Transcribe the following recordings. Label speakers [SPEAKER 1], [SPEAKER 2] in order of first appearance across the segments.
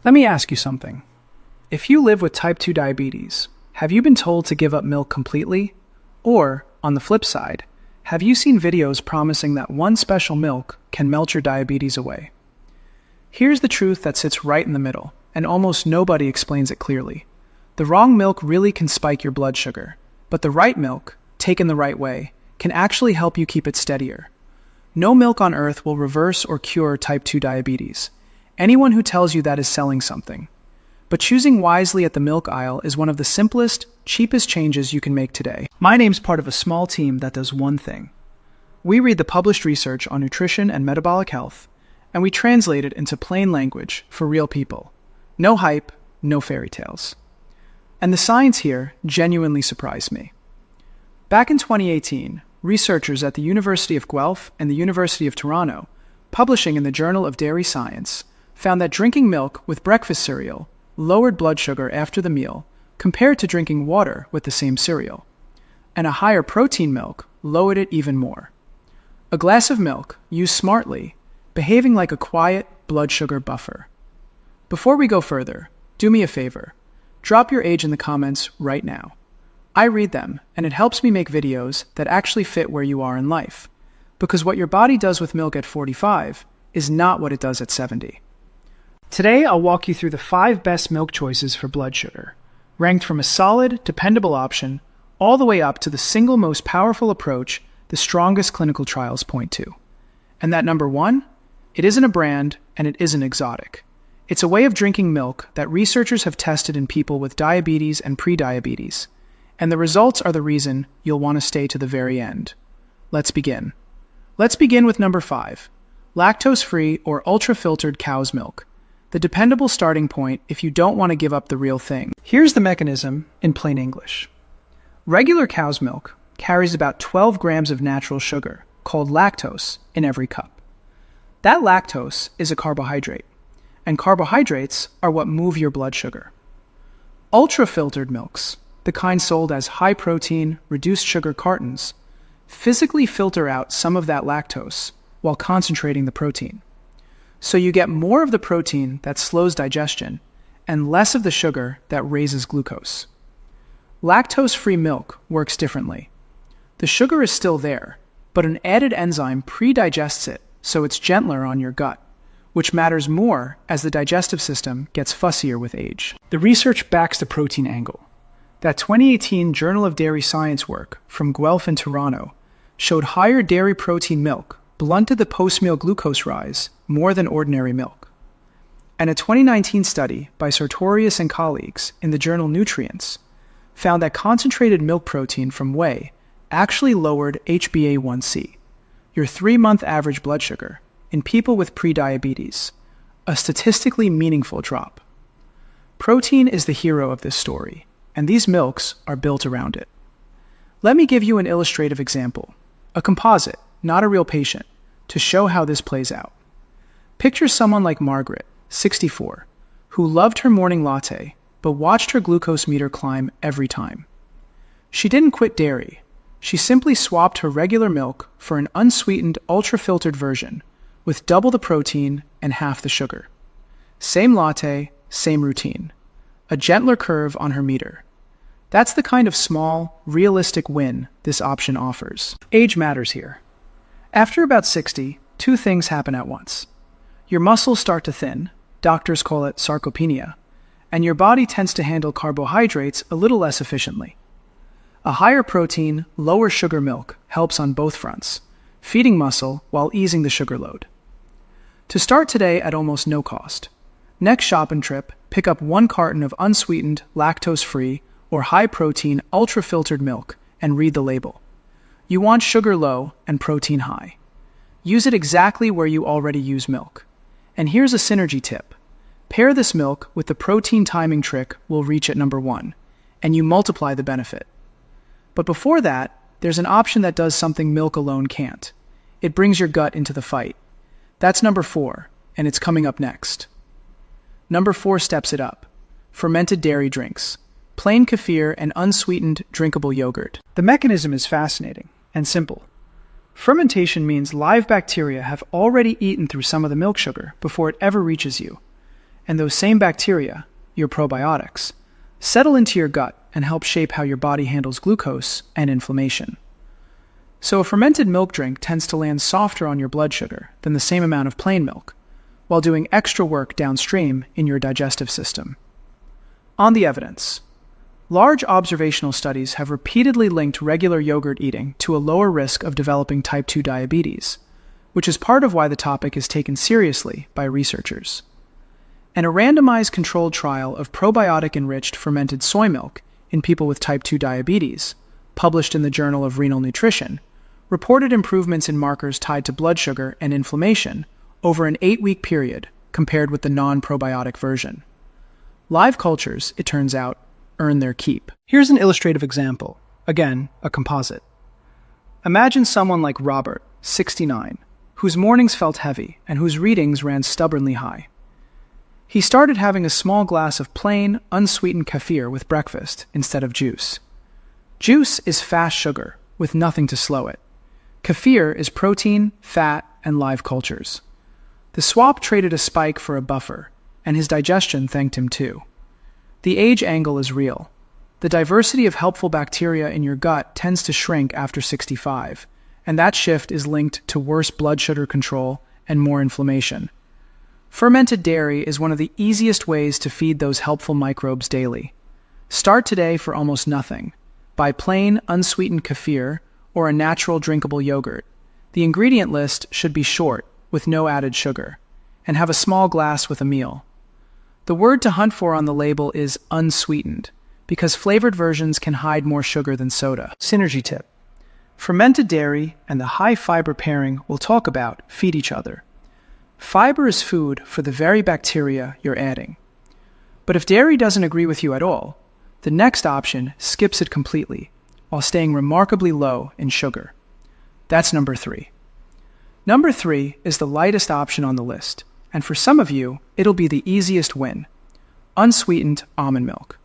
[SPEAKER 1] Let me ask you something. If you live with type 2 diabetes, have you been told to give up milk completely? Or, on the flip side, have you seen videos promising that one special milk can melt your diabetes away? Here's the truth that sits right in the middle, and almost nobody explains it clearly. The wrong milk really can spike your blood sugar, but the right milk, taken the right way, can actually help you keep it steadier. No milk on earth will reverse or cure type 2 diabetes. Anyone who tells you that is selling something. But choosing wisely at the milk aisle is one of the simplest, cheapest changes you can make today. My name's part of a small team that does one thing. We read the published research on nutrition and metabolic health, and we translate it into plain language for real people. No hype, no fairy tales. And the science here genuinely surprised me. Back in 2018, researchers at the University of Guelph and the University of Toronto, publishing in the Journal of Dairy Science, found that drinking milk with breakfast cereal lowered blood sugar after the meal compared to drinking water with the same cereal. And a higher protein milk lowered it even more. A glass of milk, used smartly, behaving like a quiet blood sugar buffer. Before we go further, do me a favor. Drop your age in the comments right now. I read them, and it helps me make videos that actually fit where you are in life. Because what your body does with milk at 45 is not what it does at 70. Today, I'll walk you through the 5 best milk choices for blood sugar, ranked from a solid, dependable option all the way up to the single most powerful approach the strongest clinical trials point to. And that number 1? It isn't a brand, and it isn't exotic. It's a way of drinking milk that researchers have tested in people with diabetes and prediabetes, and the results are the reason you'll want to stay to the very end. Let's begin. Let's begin with number 5, lactose-free or ultra-filtered cow's milk. The dependable starting point if you don't want to give up the real thing. Here's the mechanism in plain English. Regular cow's milk carries about 12 grams of natural sugar, called lactose, in every cup. That lactose is a carbohydrate, and carbohydrates are what move your blood sugar. Ultra-filtered milks, the kind sold as high-protein, reduced-sugar cartons, physically filter out some of that lactose while concentrating the protein. So you get more of the protein that slows digestion and less of the sugar that raises glucose. Lactose-free milk works differently. The sugar is still there, but an added enzyme pre-digests it so it's gentler on your gut, which matters more as the digestive system gets fussier with age. The research backs the protein angle. That 2018 Journal of Dairy Science work from Guelph and Toronto showed higher dairy protein milk blunted the post-meal glucose rise more than ordinary milk. And a 2019 study by Sartorius and colleagues in the journal Nutrients found that concentrated milk protein from whey actually lowered HbA1c, your 3-month average blood sugar, in people with prediabetes, a statistically meaningful drop. Protein is the hero of this story, and these milks are built around it. Let me give you an illustrative example, a composite, not a real patient, to show how this plays out. Picture someone like Margaret, 64, who loved her morning latte, but watched her glucose meter climb every time. She didn't quit dairy. She simply swapped her regular milk for an unsweetened, ultra-filtered version with double the protein and half the sugar. Same latte, same routine. A gentler curve on her meter. That's the kind of small, realistic win this option offers. Age matters here. After about 60, 2 things happen at once. Your muscles start to thin, doctors call it sarcopenia, and your body tends to handle carbohydrates a little less efficiently. A higher protein, lower sugar milk helps on both fronts, feeding muscle while easing the sugar load. To start today at almost no cost, next shopping trip, pick up 1 carton of unsweetened, lactose-free, or high-protein, ultra-filtered milk and read the label. You want sugar low and protein high. Use it exactly where you already use milk. And here's a synergy tip. Pair this milk with the protein timing trick we'll reach at number 1, and you multiply the benefit. But before that, there's an option that does something milk alone can't. It brings your gut into the fight. That's number 4, and it's coming up next. Number 4 steps it up. Fermented dairy drinks. Plain kefir and unsweetened drinkable yogurt. The mechanism is fascinating and simple. Fermentation means live bacteria have already eaten through some of the milk sugar before it ever reaches you. And those same bacteria, your probiotics, settle into your gut and help shape how your body handles glucose and inflammation. So a fermented milk drink tends to land softer on your blood sugar than the same amount of plain milk, while doing extra work downstream in your digestive system. On the evidence, large observational studies have repeatedly linked regular yogurt eating to a lower risk of developing type 2 diabetes, which is part of why the topic is taken seriously by researchers. And a randomized controlled trial of probiotic-enriched fermented soy milk in people with type 2 diabetes, published in the Journal of Renal Nutrition, reported improvements in markers tied to blood sugar and inflammation over an 8-week period compared with the non-probiotic version. Live cultures, it turns out, earn their keep. Here's an illustrative example. Again, a composite. Imagine someone like Robert, 69, whose mornings felt heavy and whose readings ran stubbornly high. He started having a small glass of plain, unsweetened kefir with breakfast instead of juice. Juice is fast sugar, with nothing to slow it. Kefir is protein, fat, and live cultures. The swap traded a spike for a buffer, and his digestion thanked him too. The age angle is real. The diversity of helpful bacteria in your gut tends to shrink after 65, and that shift is linked to worse blood sugar control and more inflammation. Fermented dairy is one of the easiest ways to feed those helpful microbes daily. Start today for almost nothing. Buy plain, unsweetened kefir or a natural drinkable yogurt. The ingredient list should be short, with no added sugar, and have a small glass with a meal. The word to hunt for on the label is unsweetened, because flavored versions can hide more sugar than soda. Synergy tip. Fermented dairy and the high-fiber pairing we'll talk about feed each other. Fiber is food for the very bacteria you're adding. But if dairy doesn't agree with you at all, the next option skips it completely, while staying remarkably low in sugar. That's number 3. Number 3 is the lightest option on the list, and for some of you, it'll be the easiest win: unsweetened almond milk.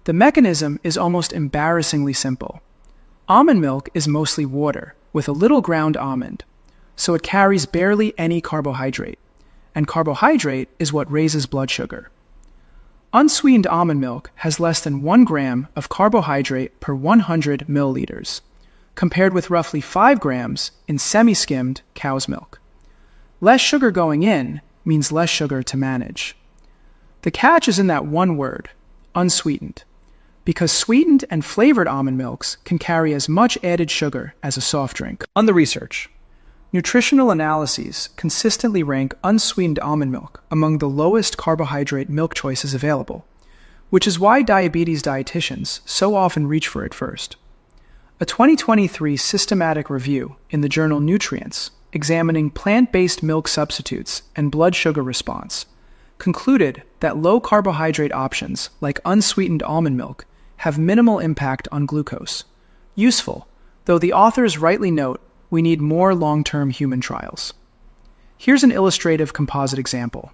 [SPEAKER 1] The mechanism is almost embarrassingly simple. Almond milk is mostly water, with a little ground almond, so it carries barely any carbohydrate, and carbohydrate is what raises blood sugar. Unsweetened almond milk has less than 1 gram of carbohydrate per 100 milliliters, compared with roughly 5 grams in semi-skimmed cow's milk. Less sugar going in means less sugar to manage. The catch is in that one word, unsweetened, because sweetened and flavored almond milks can carry as much added sugar as a soft drink. On the research, nutritional analyses consistently rank unsweetened almond milk among the lowest carbohydrate milk choices available, which is why diabetes dietitians so often reach for it first. A 2023 systematic review in the journal Nutrients, examining plant-based milk substitutes and blood sugar response, concluded that low-carbohydrate options like unsweetened almond milk have minimal impact on glucose. Useful, though the authors rightly note we need more long-term human trials. Here's an illustrative composite example.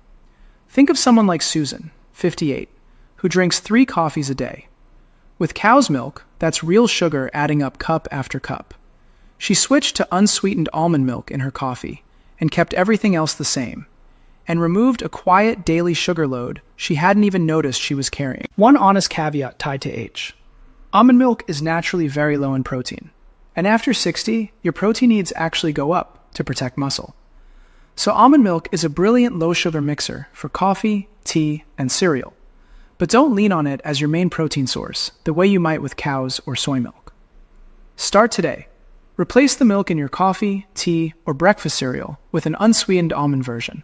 [SPEAKER 1] Think of someone like Susan, 58, who drinks 3 coffees a day. With cow's milk, that's real sugar adding up cup after cup. She switched to unsweetened almond milk in her coffee and kept everything else the same, and removed a quiet daily sugar load she hadn't even noticed she was carrying. One honest caveat tied to age. Almond milk is naturally very low in protein, and after 60, your protein needs actually go up to protect muscle. So almond milk is a brilliant low-sugar mixer for coffee, tea, and cereal. But don't lean on it as your main protein source, the way you might with cow's or soy milk. Start today. Replace the milk in your coffee, tea, or breakfast cereal with an unsweetened almond version.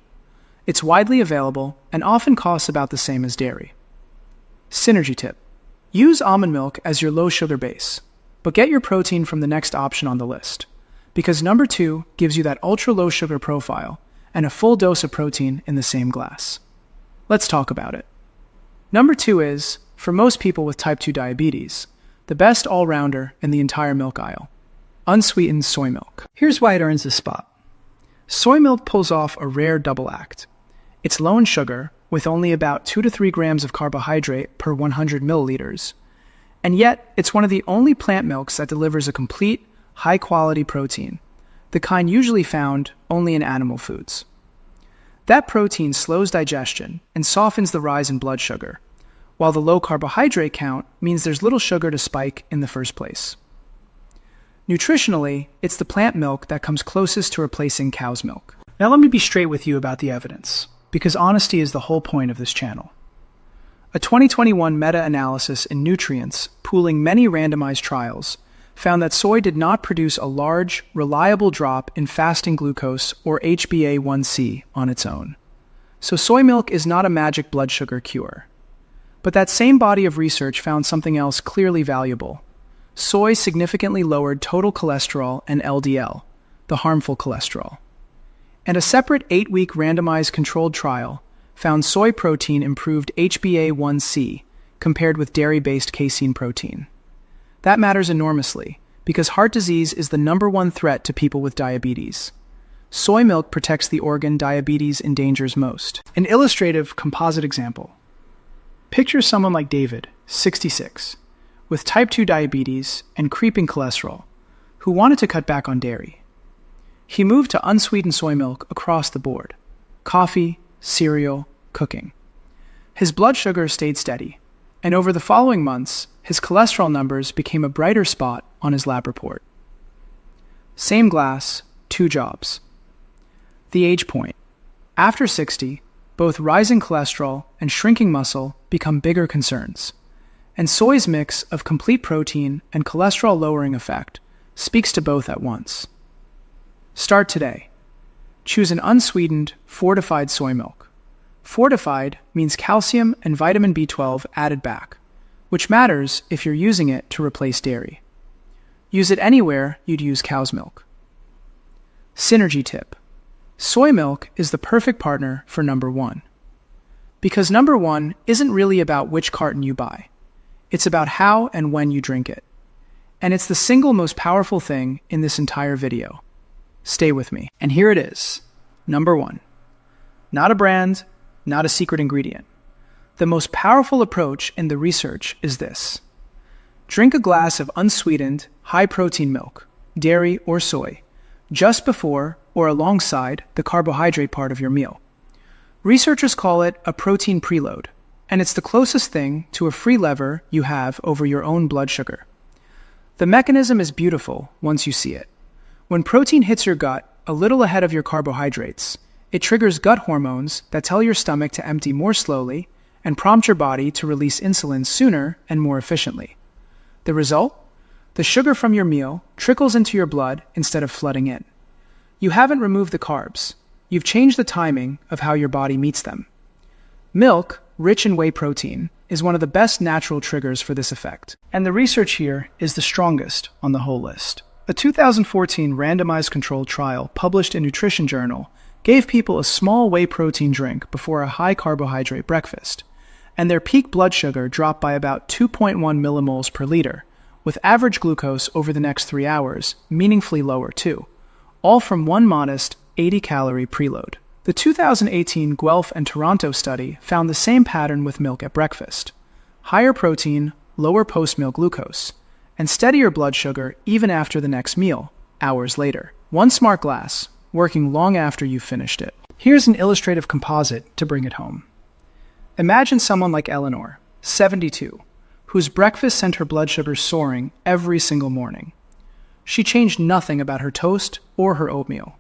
[SPEAKER 1] It's widely available and often costs about the same as dairy. Synergy tip. Use almond milk as your low-sugar base, but get your protein from the next option on the list, because number 2 gives you that ultra-low sugar profile and a full dose of protein in the same glass. Let's talk about it. Number 2 is, for most people with type 2 diabetes, the best all-rounder in the entire milk aisle: unsweetened soy milk. Here's why it earns this spot. Soy milk pulls off a rare double act. It's low in sugar, with only about 2 to 3 grams of carbohydrate per 100 milliliters, and yet it's one of the only plant milks that delivers a complete, high-quality protein, the kind usually found only in animal foods. That protein slows digestion and softens the rise in blood sugar, while the low carbohydrate count means there's little sugar to spike in the first place. Nutritionally, it's the plant milk that comes closest to replacing cow's milk. Now let me be straight with you about the evidence, because honesty is the whole point of this channel. A 2021 meta-analysis in Nutrients, pooling many randomized trials, found that soy did not produce a large, reliable drop in fasting glucose or HbA1c on its own. So soy milk is not a magic blood sugar cure. But that same body of research found something else clearly valuable. Soy significantly lowered total cholesterol and LDL, the harmful cholesterol. And a separate 8-week randomized controlled trial found soy protein improved HbA1c compared with dairy-based casein protein. That matters enormously, because heart disease is the #1 threat to people with diabetes. Soy milk protects the organ diabetes endangers most. An illustrative composite example. Picture someone like David, 66, with type 2 diabetes and creeping cholesterol, who wanted to cut back on dairy. He moved to unsweetened soy milk across the board: coffee, cereal, cooking. His blood sugar stayed steady, and over the following months, his cholesterol numbers became a brighter spot on his lab report. Same glass, 2 jobs. The age point. After 60, both rising cholesterol and shrinking muscle become bigger concerns, and soy's mix of complete protein and cholesterol-lowering effect speaks to both at once. Start today. Choose an unsweetened, fortified soy milk. Fortified means calcium and vitamin B12 added back, which matters if you're using it to replace dairy. Use it anywhere you'd use cow's milk. Synergy tip. Soy milk is the perfect partner for #1. Because #1 isn't really about which carton you buy. It's about how and when you drink it. And it's the single most powerful thing in this entire video. Stay with me. And here it is. #1. Not a brand, not a secret ingredient. The most powerful approach in the research is this. Drink a glass of unsweetened, high-protein milk, dairy or soy, just before or alongside the carbohydrate part of your meal. Researchers call it a protein preload, and it's the closest thing to a free lever you have over your own blood sugar. The mechanism is beautiful once you see it. When protein hits your gut a little ahead of your carbohydrates, it triggers gut hormones that tell your stomach to empty more slowly and prompt your body to release insulin sooner and more efficiently. The result? The sugar from your meal trickles into your blood instead of flooding in. You haven't removed the carbs. You've changed the timing of how your body meets them. Milk, rich in whey protein, is one of the best natural triggers for this effect. And the research here is the strongest on the whole list. A 2014 randomized controlled trial published in Nutrition Journal gave people a small whey protein drink before a high-carbohydrate breakfast, and their peak blood sugar dropped by about 2.1 millimoles per liter, with average glucose over the next 3 hours meaningfully lower too, all from one modest 80-calorie preload. The 2018 Guelph and Toronto study found the same pattern with milk at breakfast: higher protein, lower post-meal glucose, and steadier blood sugar even after the next meal, hours later. One smart glass, working long after you've finished it. Here's an illustrative composite to bring it home. Imagine someone like Eleanor, 72, whose breakfast sent her blood sugar soaring every single morning. She changed nothing about her toast or her oatmeal.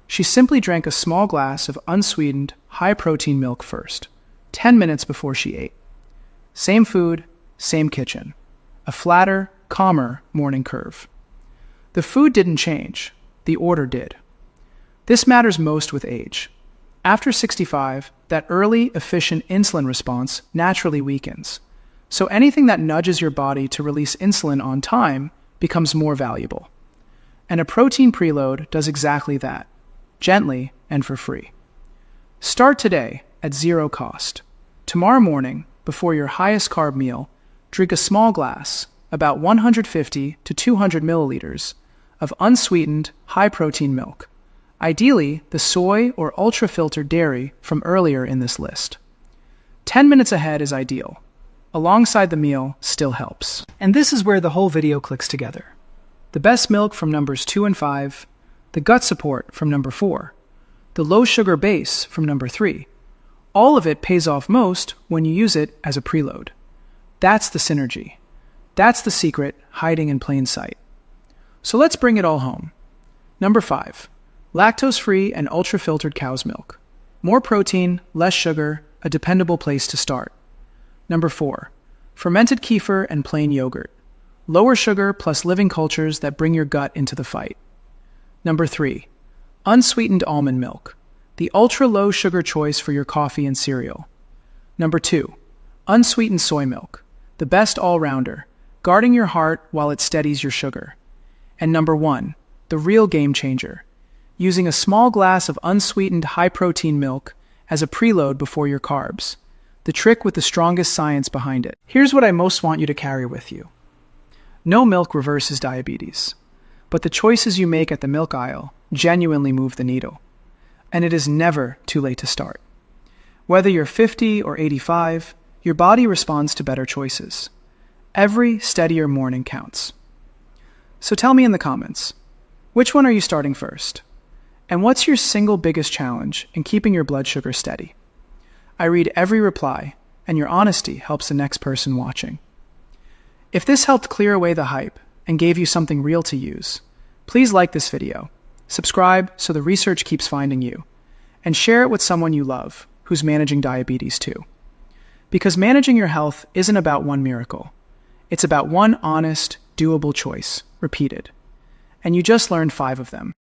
[SPEAKER 1] She simply drank a small glass of unsweetened, high-protein milk first, 10 minutes before she ate. Same food, same kitchen. A flatter, calmer morning curve. The food didn't change, the order did. This matters most with age. After 65, that early, efficient insulin response naturally weakens. So anything that nudges your body to release insulin on time becomes more valuable. And a protein preload does exactly that, gently and for free. Start today at 0 cost. Tomorrow morning, before your highest carb meal, drink a small glass, about 150 to 200 milliliters, of unsweetened, high-protein milk. Ideally, the soy or ultra-filtered dairy from earlier in this list. 10 minutes ahead is ideal. Alongside the meal still helps. And this is where the whole video clicks together. The best milk from numbers 2 and 5, the gut support from number 4, the low sugar base from number 3. All of it pays off most when you use it as a preload. That's the synergy. That's the secret hiding in plain sight. So let's bring it all home. Number 5, lactose-free and ultra-filtered cow's milk. More protein, less sugar, a dependable place to start. Number 4, fermented kefir and plain yogurt. Lower sugar plus living cultures that bring your gut into the fight. Number 3, unsweetened almond milk, the ultra-low sugar choice for your coffee and cereal. Number 2, unsweetened soy milk, the best all-rounder, guarding your heart while it steadies your sugar. And number 1, the real game changer, using a small glass of unsweetened high-protein milk as a preload before your carbs, the trick with the strongest science behind it. Here's what I most want you to carry with you. No milk reverses diabetes, but the choices you make at the milk aisle genuinely move the needle. And it is never too late to start. Whether you're 50 or 85, your body responds to better choices. Every steadier morning counts. So tell me in the comments, which one are you starting first? And what's your single biggest challenge in keeping your blood sugar steady? I read every reply, and your honesty helps the next person watching. If this helped clear away the hype and gave you something real to use, please like this video, subscribe so the research keeps finding you, and share it with someone you love who's managing diabetes too. Because managing your health isn't about one miracle. It's about one honest, doable choice, repeated. And you just learned 5 of them.